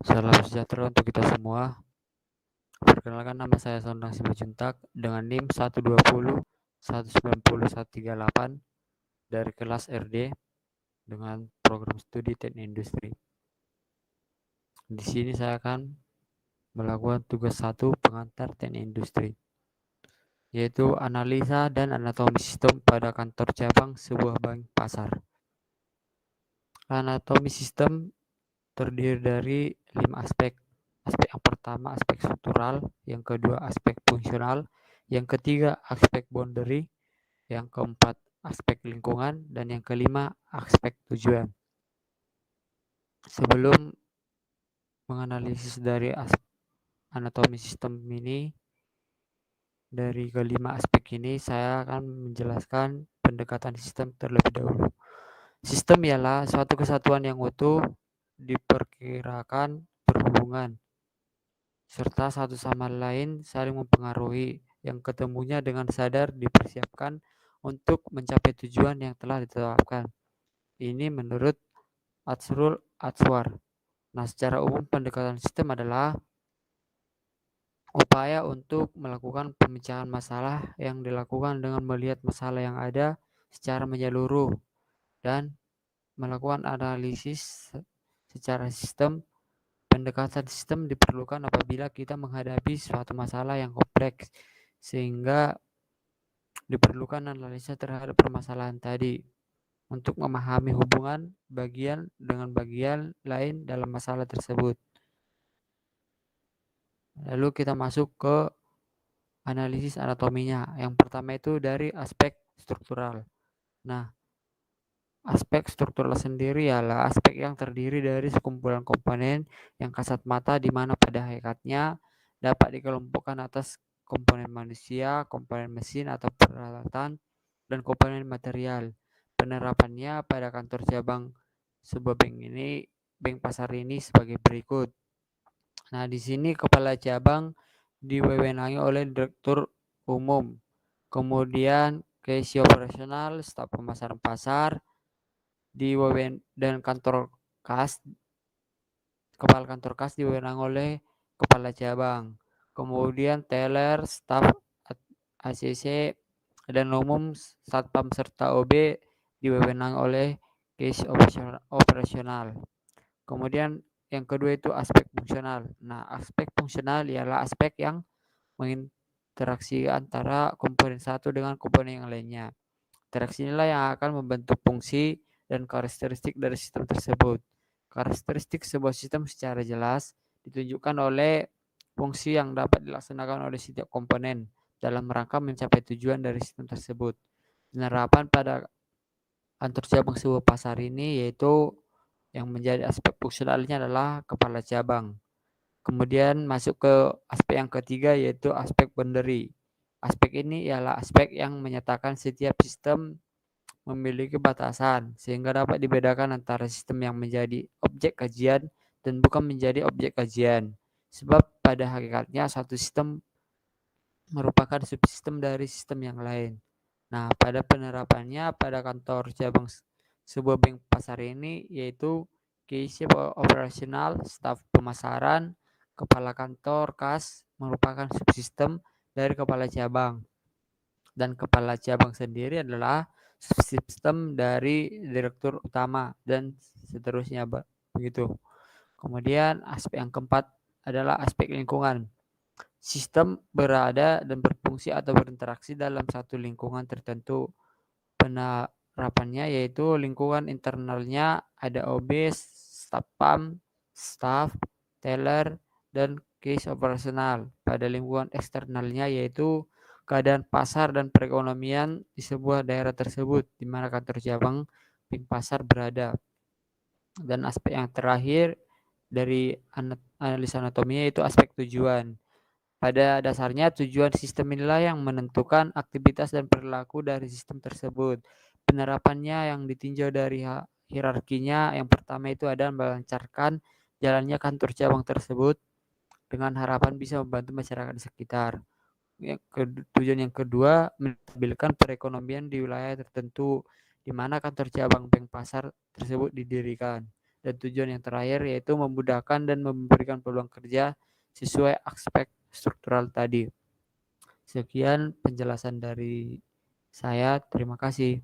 Salam sejahtera untuk kita semua. Perkenalkan, nama saya Sondang Simanjuntak dengan NIM 120 190 138 dari kelas RD dengan program studi teknik industri. Di sini saya akan melakukan tugas 1 pengantar teknik industri, yaitu analisa dan anatomi sistem pada kantor cabang sebuah bank pasar. Anatomi sistem terdiri dari 5 aspek. Aspek yang pertama aspek struktural, yang kedua aspek fungsional, yang ketiga aspek boundary, yang keempat aspek lingkungan, dan yang kelima aspek tujuan. Sebelum menganalisis dari anatomi sistem ini, dari kelima aspek ini saya akan menjelaskan pendekatan sistem terlebih dahulu. Sistem ialah suatu kesatuan yang utuh, diperkirakan berhubungan, serta satu sama lain saling mempengaruhi, yang ketemunya dengan sadar dipersiapkan untuk mencapai tujuan yang telah ditetapkan. Ini menurut Atsrul Atswar. Nah, secara umum pendekatan sistem adalah upaya untuk melakukan pemecahan masalah yang dilakukan dengan melihat masalah yang ada secara menyeluruh dan melakukan analisis secara sistem. Pendekatan sistem diperlukan apabila kita menghadapi suatu masalah yang kompleks, sehingga diperlukan analisa terhadap permasalahan tadi untuk memahami hubungan bagian dengan bagian lain dalam masalah tersebut. Lalu kita masuk ke analisis anatominya. Yang pertama itu dari aspek struktural. Nah, aspek struktural sendiri ialah aspek yang terdiri dari sekumpulan komponen yang kasat mata, di mana pada hakikatnya dapat dikelompokkan atas komponen manusia, komponen mesin atau peralatan, dan komponen material. Penerapannya pada kantor cabang sebuah bank pasar ini sebagai berikut. Nah, di sini kepala cabang diwewenangi oleh direktur umum, kemudian KC operasional, staf pemasaran pasar, dan kepala kantor kas diwewenangi oleh kepala cabang. Kemudian teller, staf ACC, dan umum, satpam serta OB diwewenangi oleh KC operasional. Kemudian yang kedua itu aspek fungsional. Nah, aspek fungsional ialah aspek yang menginteraksi antara komponen satu dengan komponen yang lainnya. Interaksi inilah yang akan membentuk fungsi dan karakteristik dari sistem tersebut. Karakteristik sebuah sistem secara jelas ditunjukkan oleh fungsi yang dapat dilaksanakan oleh setiap komponen dalam rangka mencapai tujuan dari sistem tersebut. Penerapan pada kantor cabang sebuah pasar ini yaitu yang menjadi aspek fungsionalnya adalah kepala cabang. Kemudian masuk ke aspek yang ketiga yaitu aspek boundary. Aspek ini ialah aspek yang menyatakan setiap sistem memiliki batasan sehingga dapat dibedakan antara sistem yang menjadi objek kajian dan bukan menjadi objek kajian. Sebab pada hakikatnya satu sistem merupakan subsistem dari sistem yang lain. Nah, pada penerapannya pada kantor cabang sebuah bank pasar ini yaitu KC operasional, staf pemasaran, kepala kantor kas merupakan subsistem dari kepala cabang, dan kepala cabang sendiri adalah subsistem dari direktur utama dan seterusnya begitu. Kemudian aspek yang keempat adalah aspek lingkungan. Sistem berada dan berfungsi atau berinteraksi dalam satu lingkungan tertentu. Penerapannya yaitu lingkungan internalnya ada OB, satpam, staff, teller, dan case operasional. Pada lingkungan eksternalnya yaitu keadaan pasar dan perekonomian di sebuah daerah tersebut, di mana kantor cabang bank pasar berada. Dan aspek yang terakhir dari analisa anatominya yaitu aspek tujuan. Pada dasarnya tujuan sistem inilah yang menentukan aktivitas dan perilaku dari sistem tersebut. Penerapannya yang ditinjau dari hierarkinya, yang pertama itu adalah melancarkan jalannya kantor cabang tersebut dengan harapan bisa membantu masyarakat di sekitar. Tujuan yang kedua, menstabilkan perekonomian di wilayah tertentu di mana kantor cabang bank pasar tersebut didirikan. dan tujuan yang terakhir yaitu memudahkan dan memberikan peluang kerja sesuai aspek struktural tadi. Sekian penjelasan dari saya. Terima kasih.